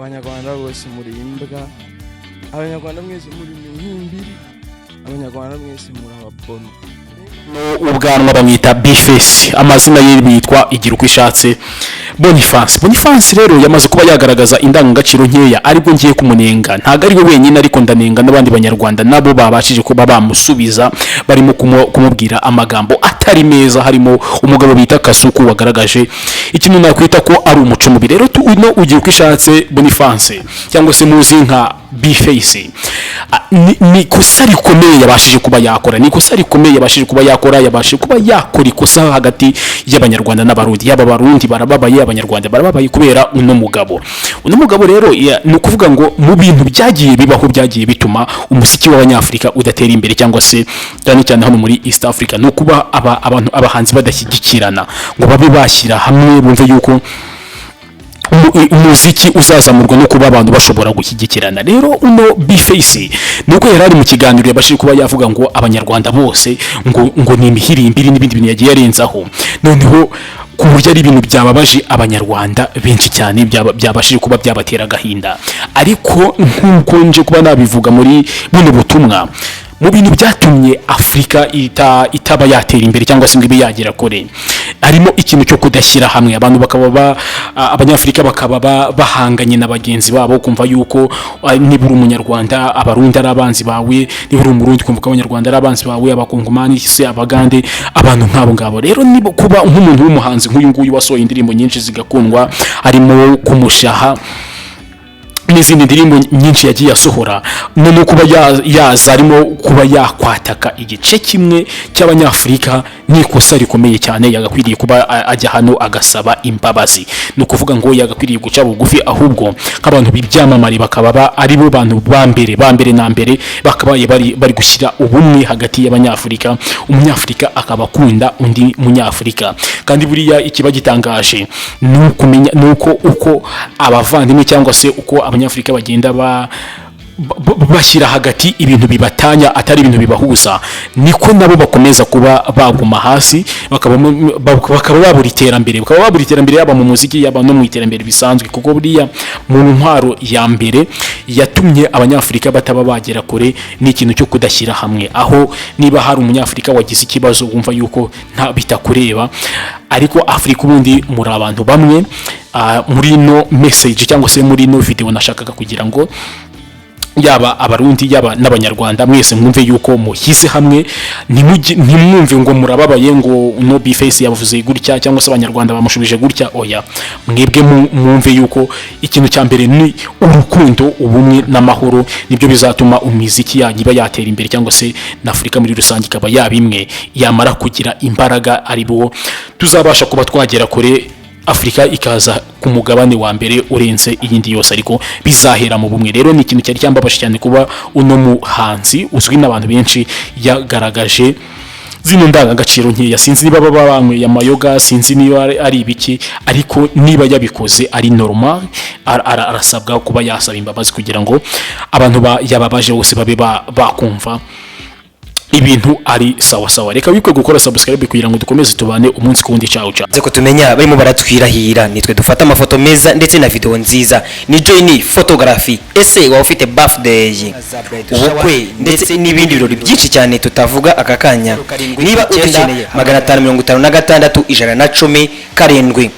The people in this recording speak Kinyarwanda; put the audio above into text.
abanyarwanda bose muri imbwa, abanyarwanda mwese muri mihimbiri, abanyarwanda mwese muri ababona. Ubwanwa bamwita Bifesi, amazina ye bitwa igira uko ishatse Boniface rero yamaze kuba yagaragaza indangagaciro nkeya, ariko ngiye kumunenga ntago ari we wenyine, ariko ndanenga n'abandi banyarwanda nabo babashije kuba bamusubiza, barimo kumubwira amagambo atari meza, harimo umugabo bita Kasuku wagaragaje ikintu nakwita ko ari umuco mubi. Rero no ugira uko ishatse Boniface cyangwa se muzi nka Bifesi, ni kosa rikomeye yabashije kuba yakora, ni kosa rikomeye yabashije kuba yakora, yabashije kuba yakora ikosa hagati y'abanyarwanda n'abarundi, yaba abarundi barababaye, abanyarwanda barababaye kubera uno mugabo rero ni ukuvuga ngo mu bintu byagiye bibaho byagiye bituma umuziki w'abanyafrika udatera imbere, cyangwa se cyane hano muri East Africa, no kuba abahanzi badashyigikirana ngo babe bashyira hamwe bumve yuko umuziki uzazamurwa no kuba abantu bashobora gushyigikirana. Rero uno Bifesi nuko yari ari mu kiganiro yabashije kuba yavuga ngo abanyarwanda bose ngo ni imihirimbiri n'ibindi bintu yagiye yarenzaho, noneho ku buryo ari ibintu byababaje abanyarwanda benshi cyane, byabashije kuba byabatera agahinda. Ariko nk'uko nje kuba nabivuga muri buno butumwa, mu bintu byatumye Afrika itaba yatera imbere cyangwa se ngo ibe yagera kure, harimo ikintu cyo kudashyira hamwe. Abantu bakaba abanyafrika bakaba bahanganye na bagenzi babo, kumva yuko niba uri umunyarwanda abarundi ari abanzi bawe, niba uri umurundi kumva ko abanyarwanda ari abanzi bawe, abakongomani se abagande, abantu nk'abo ngabo. Rero niba kuba nk'umuntu w'umuhanzi nk'uyu nguyu wasohoye indirimbo nyinshi zigakundwa, harimo Kumushaha n'izindi ndirimbo nyinshi yagiye asohora, no kuba yaza arimo kuba yakwataka igice kimwe cy'abanyafrika, ni ikosa rikomeye cyane. Yagakwiriye kuba ajya hano agasaba imbabazi, ni ukuvuga ngo yagakwiriye guca bugufi, ahubwo nk'abantu b'ibyamamare bakaba ari bo bantu ba mbere na mbere bakabaye bari gushyira ubumwe hagati y'abanyafrika, umunyafrika akaba akunda undi munyafrika. Kandi buriya ikiba gitangaje ni uko abavandimwe cyangwa se uko abanyafrika bagenda bashyira hagati ibintu bibatanya atari ibintu bibahuza, niko nabo bakomeza kuba baguma hasi, bakaba babura iterambere, yaba mu muziki yaba no mu iterambere bisanzwe. Kuko buriya mu ntwaro ya mbere yatumye abanyafrika bataba bagera kure ni ikintu cyo kudashyira hamwe, aho niba hari umunyafrika wagize ikibazo wumva yuko nta bitakureba, ariko Afrika ubundi muri abantu bamwe. Muri no message cyangwa se muri no video nashakaga kugira ngo yaba abarundi yaba n'abanyarwanda mwese mwumve yuko muhize hamwe, ntimwumve ngo murababaye ngo no Bifesi yavuze gutya cyangwa se abanyarwanda bamushubije gutya. Oya, mwebwe mwumve yuko ikintu cya mbere ni urukundo, ubumwe n'amahoro, nibyo bizatuma umuziki yanyu iba yatera imbere, cyangwa se na Afrika muri rusange ikaba yabimwe, yamara kugira imbaraga, ari bo tuzabasha kuba twagera kure, Afrika ikaza ku mugabane wa mbere urenze iyindi yose, ariko bizahera mu bumwe. Rero ni ikintu cyari cyambabaje cyane kuba uno muhanzi uzwi n'abantu benshi yagaragaje zino ndangagaciro nkeya. Sinzi niba baba banyweye amayoga, sinzi niba ari ibiki, ariko niba yabikoze ari normal, arasabwa kuba yasaba imbabazi kugira ngo abantu yababaje bose babe bakumva ibintu ari sawa. Reka wikwe gukora subscribe kugira ngo dukomeze tubane umunsi kundi. Ciao. Zeko tumenya barimo baratwirahira, nitwe dufata amafoto meza ndetse na video nziza. Ni Joy Photography. Ese wa ufite birthday, ubukwe ndetse n'ibindi birori byinshi cyane tutavuga aka kanya, niba udukeneye 556 110 7.